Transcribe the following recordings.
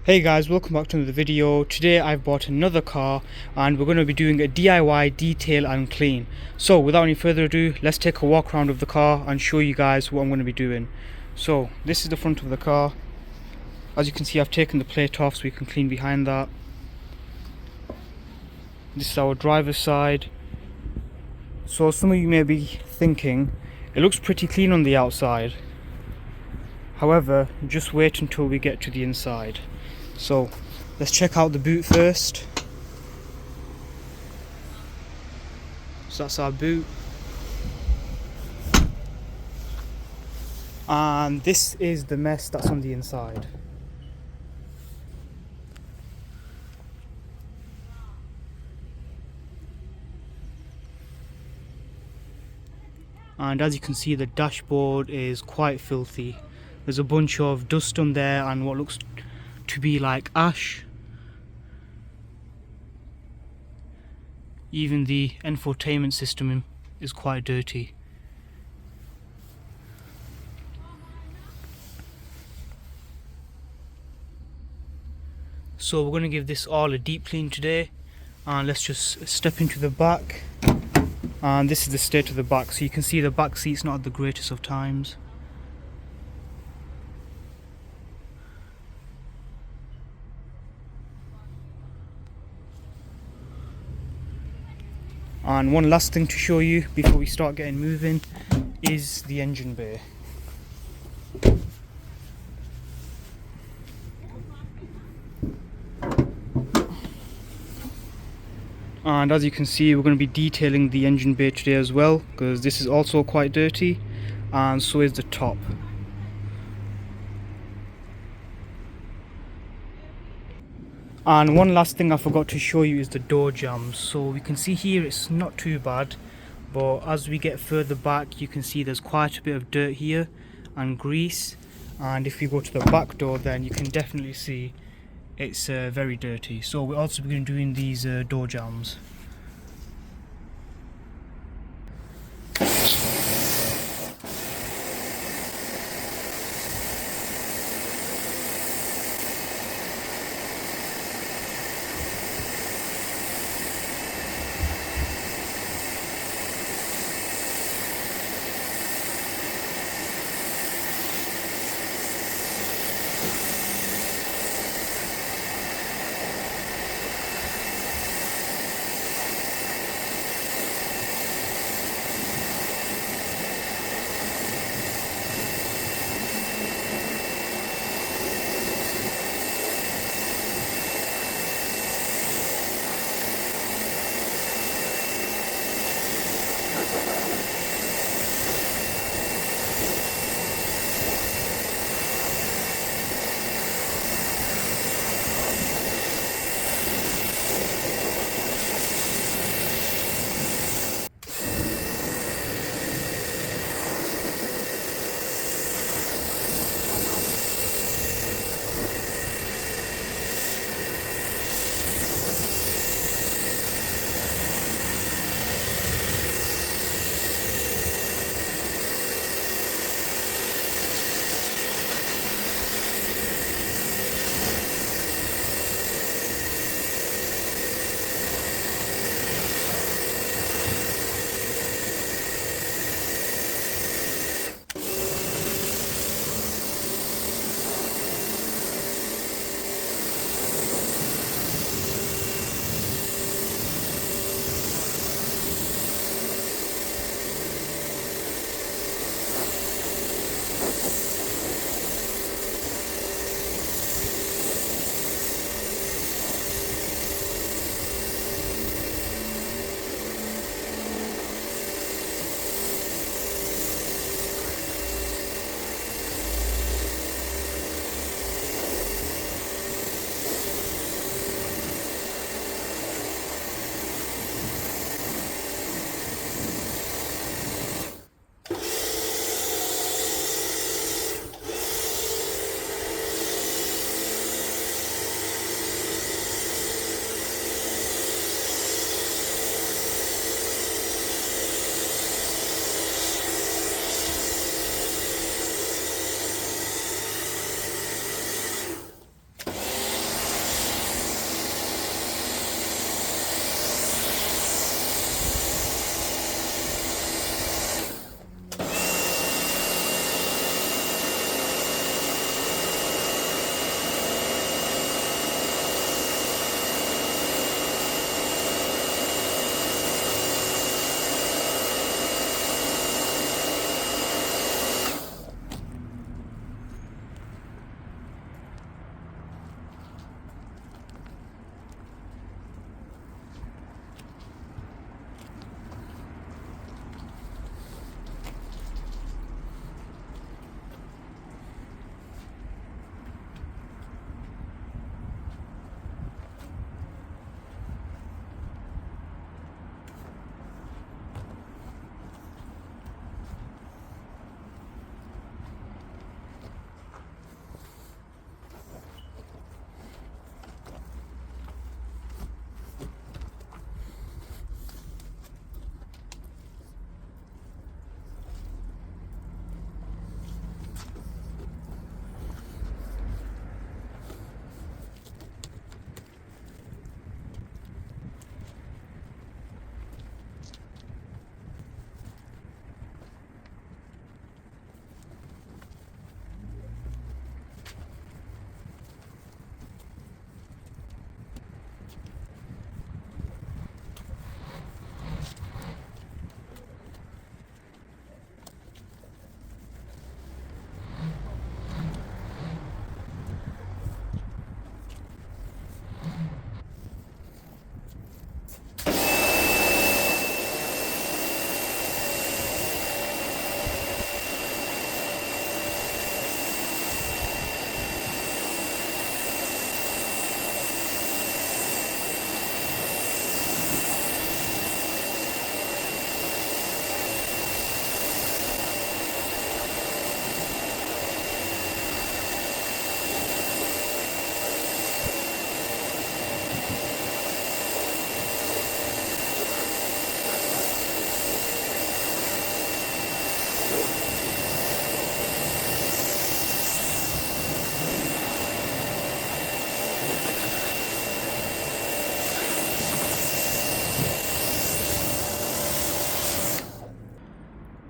Hey guys, welcome back to another video. Today I've bought another car and we're going to be doing a DIY detail and clean. So without any further ado, let's take a walk around of the car and show you guys what I'm going to be doing. So this is the front of the car. As you can see, I've taken the plate off so we can clean behind that. This is our driver's side. So some of you may be thinking, it looks pretty clean on the outside. However, just wait until we get to the inside. So let's check out the boot first. So that's our boot. And this is the mess that's on the inside. And as you can see, the dashboard is quite filthy. There's a bunch of dust on there and what looks to be like ash. Even the infotainment system is quite dirty. So we're going to give this all a deep clean today, and let's just step into the back. And this is the state of the back, so you can see the back seat's not at the greatest of times. And one last thing to show you before we start getting moving is the engine bay. And as you can see, we're going to be detailing the engine bay today as well, because this is also quite dirty, and so is the top. And one last thing I forgot to show you is the door jambs. So we can see here it's not too bad, but as we get further back you can see there's quite a bit of dirt here and grease, and if you go to the back door then you can definitely see it's very dirty. So we're also going to be doing these door jambs.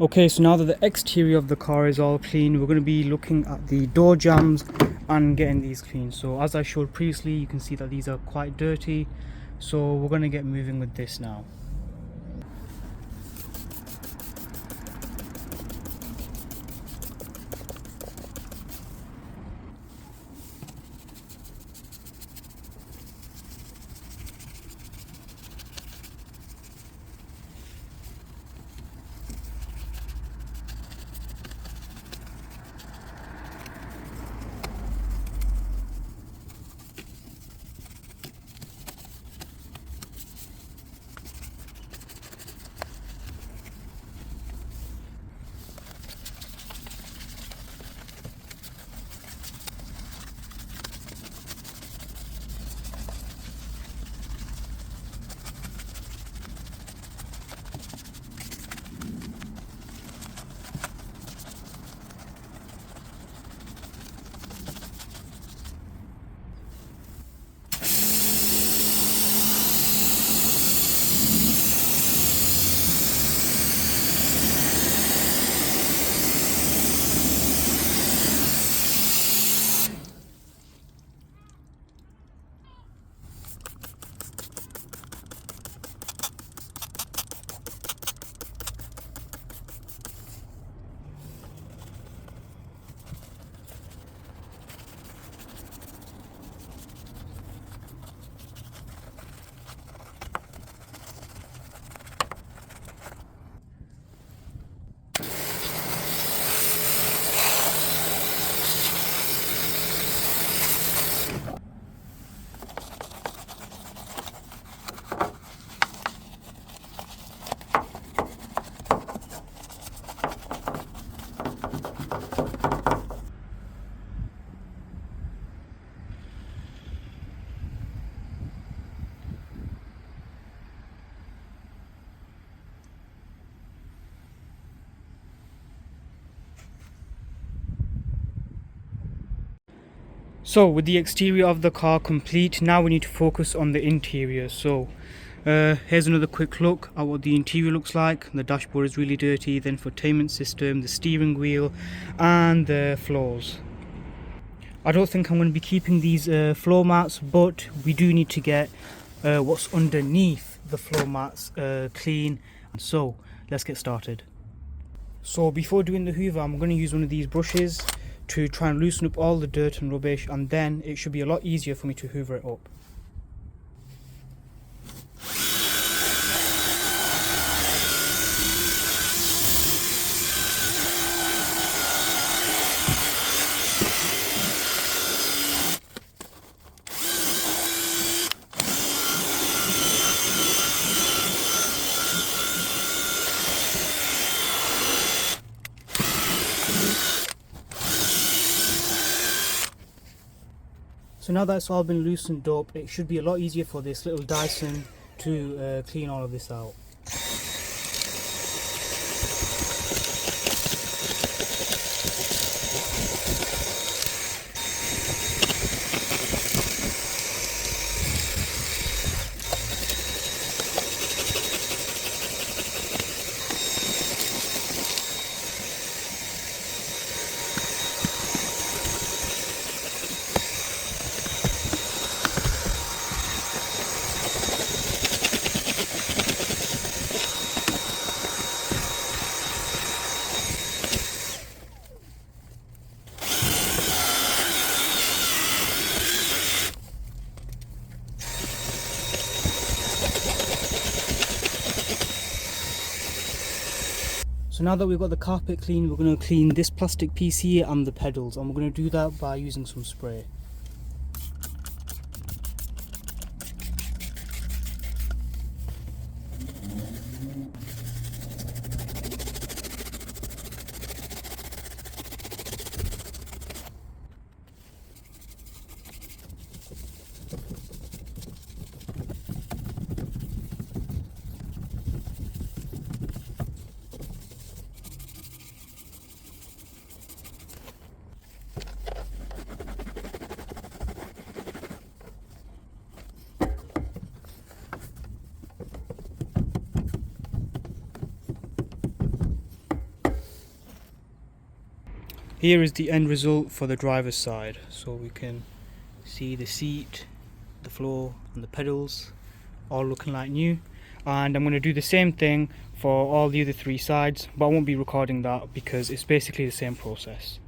Okay, so now that the exterior of the car is all clean, we're going to be looking at the door jambs and getting these clean. So as I showed previously, you can see that these are quite dirty, so we're going to get moving with this now. So with the exterior of the car complete, now we need to focus on the interior. So here's another quick look at what the interior looks like. The dashboard is really dirty, the infotainment system, the steering wheel and the floors. I don't think I'm going to be keeping these floor mats, but we do need to get what's underneath the floor mats clean. So let's get started. So before doing the hoover, I'm going to use one of these brushes to try and loosen up all the dirt and rubbish, and then it should be a lot easier for me to hoover it up. So now that's all been loosened up, it should be a lot easier for this little Dyson to clean all of this out. So now that we've got the carpet clean, we're going to clean this plastic piece here and the pedals, and we're going to do that by using some spray. Here is the end result for the driver's side. So we can see the seat, the floor and the pedals all looking like new. And I'm going to do the same thing for all the other 3 sides, but I won't be recording that because it's basically the same process.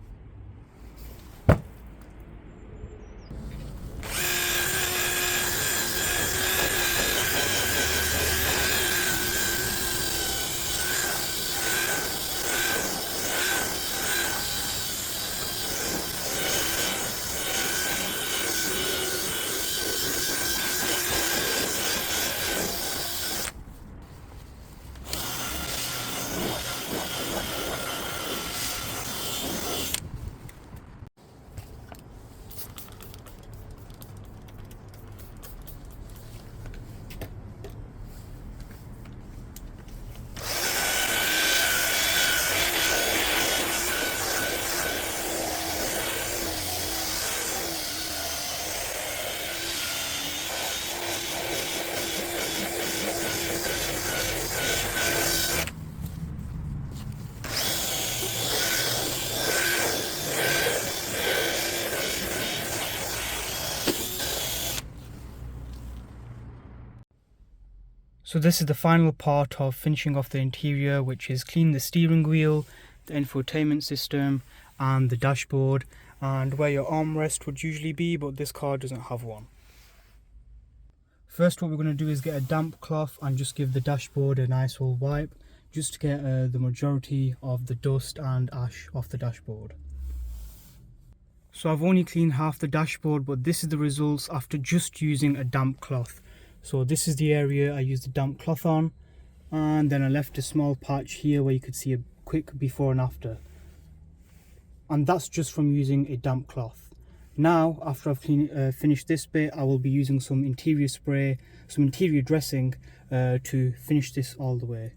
So this is the final part of finishing off the interior, which is clean the steering wheel, the infotainment system and the dashboard, and where your armrest would usually be, but this car doesn't have one. First, what we're going to do is get a damp cloth and just give the dashboard a nice old wipe, just to get the majority of the dust and ash off the dashboard. So I've only cleaned half the dashboard, but this is the results after just using a damp cloth. So this is the area I used the damp cloth on, and then I left a small patch here where you could see a quick before and after. And that's just from using a damp cloth. Now, after I've finished this bit, I will be using some interior spray, some interior dressing to finish this all the way.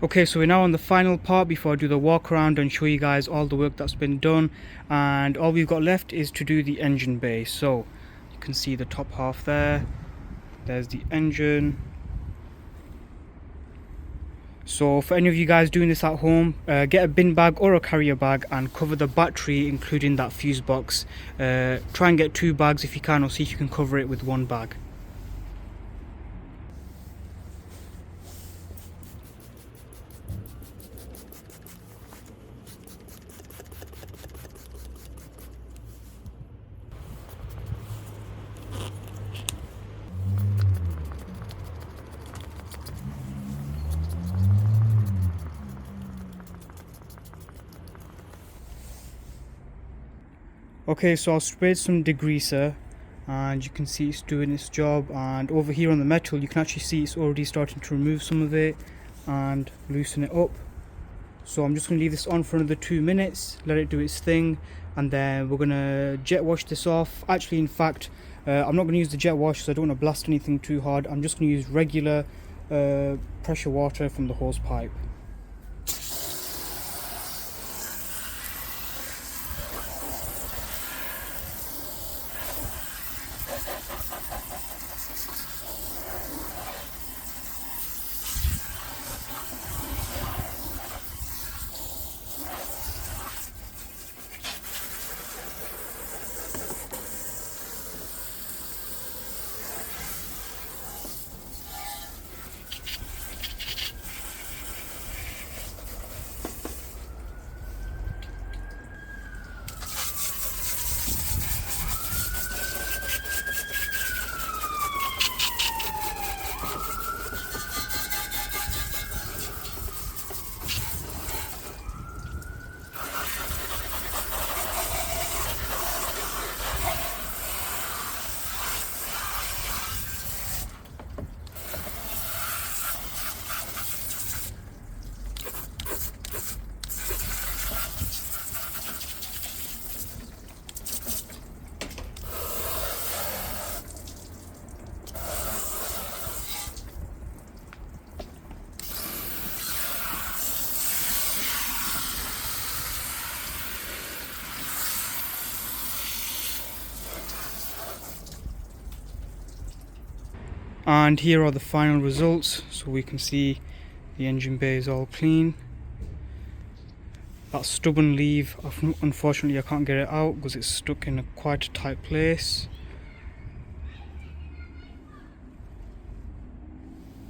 Okay, so we're now on the final part before I do the walk around and show you guys all the work that's been done, and all we've got left is to do the engine bay. So you can see the top half there, there's the engine. So for any of you guys doing this at home, get a bin bag or a carrier bag and cover the battery, including that fuse box. Try and get 2 bags if you can, or see if you can cover it with 1 bag. Okay, so I've sprayed some degreaser and you can see it's doing its job. And over here on the metal you can actually see it's already starting to remove some of it and loosen it up. So I'm just going to leave this on for another 2 minutes, let it do its thing, and then we're going to jet wash this off. Actually, in fact, I'm not going to use the jet wash because I don't want to blast anything too hard. I'm just going to use regular pressure water from the hose pipe. And here are the final results. So we can see the engine bay is all clean. That stubborn leaf, unfortunately I can't get it out because it's stuck in quite a tight place.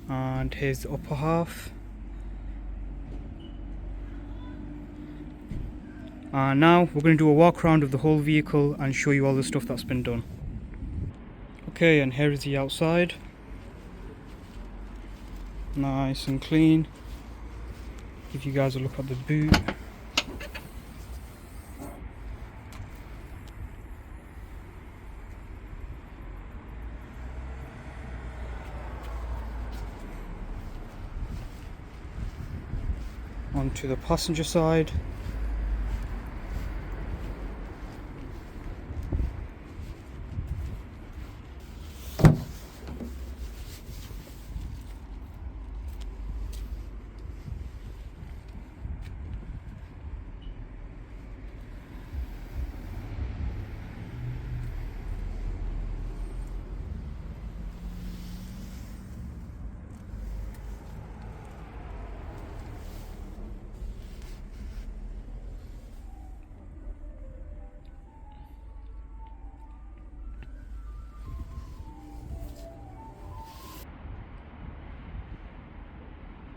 And here's the upper half. And now we're going to do a walk around of the whole vehicle and show you all the stuff that's been done. Okay, and here is the outside. Nice and clean. Give you guys a look at the boot. Onto the passenger side.